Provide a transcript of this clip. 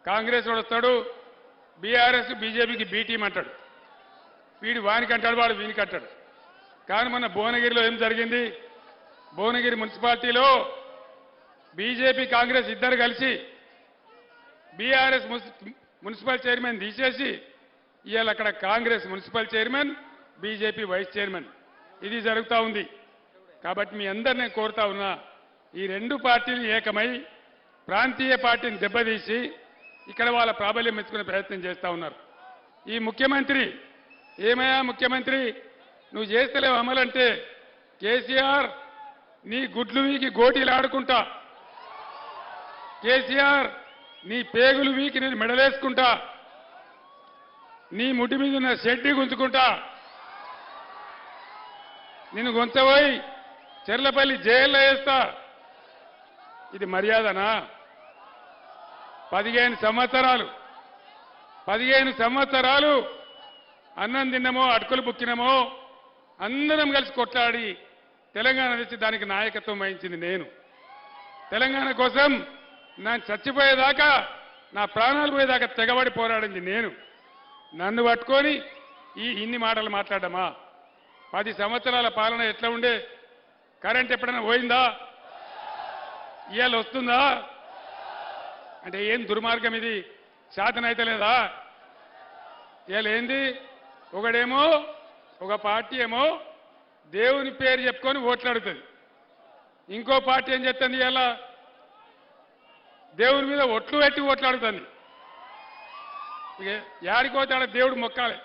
కాంగ్రెస్ వాడు వస్తాడు, బీఆర్ఎస్ బీజేపీకి బీ టీం అంటాడు. వీడు వానికి అంటాడు, వాడు వీనికి అంటాడు. కానీ మొన్న భువనగిరిలో ఏం జరిగింది? భువనగిరి మున్సిపాలిటీలో బీజేపీ కాంగ్రెస్ ఇద్దరు కలిసి బీఆర్ఎస్ మున్సిపల్ చైర్మన్ తీసేసి ఇవాళ అక్కడ Congress municipal chairman, BJP vice chairman ఇది జరుగుతూ ఉంది. కాబట్టి మీ అందరినీ కోరుతా ఉన్నా, ఈ రెండు పార్టీలు ఏకమై ప్రాంతీయ పార్టీని దెబ్బతీసి ఇక్కడ వాళ్ళ ప్రాబల్యం మెచ్చుకునే ప్రయత్నం చేస్తూ ఉన్నారు. ఈ ముఖ్యమంత్రి ఏమయ్యా ముఖ్యమంత్రి, నువ్వు చేస్తలేవు అమలంటే కేసీఆర్ నీ గుడ్లు వీకి గోటీలు ఆడుకుంటా, కేసీఆర్ నీ పేగులు వీకి నేను మెడలేసుకుంటా, నీ ముడి మీద ఉన్న షెడ్డి గుంజుకుంటా, నిన్ను గొంతపోయి చెర్లపల్లి జైల్లో వేస్తా. ఇది మర్యాదనా? 15 సంవత్సరాలు అన్నం తిన్నమో అటుకులు బుక్కినమో అందరం కలిసి కొట్లాడి తెలంగాణ తెచ్చి దానికి నాయకత్వం వహించింది నేను. తెలంగాణ కోసం నా చచ్చిపోయేదాకా, నా ప్రాణాలు పోయేదాకా తెగబడి పోరాడింది నేను. నన్ను పట్టుకొని ఇన్ని మాటలు మాట్లాడమా? 10 సంవత్సరాల పాలన ఎట్లా ఉండే? కరెంట్ ఎప్పుడైనా పోయిందా? ఇవాళ వస్తుందా? అంటే ఏం దుర్మార్గం ఇది? శాతనైతే లేదా? ఇవాళ ఏంది? ఒకడేమో ఒక పార్టీ ఏమో దేవుని పేరు చెప్పుకొని ఓట్లాడుతుంది, ఇంకో పార్టీ ఏం చెప్తుంది? ఇవాళ దేవుని మీద ఒట్లు పెట్టి ఓట్లాడుతుంది. ఇక యాడికి పోతే ఆడ దేవుడు మొక్కాలి.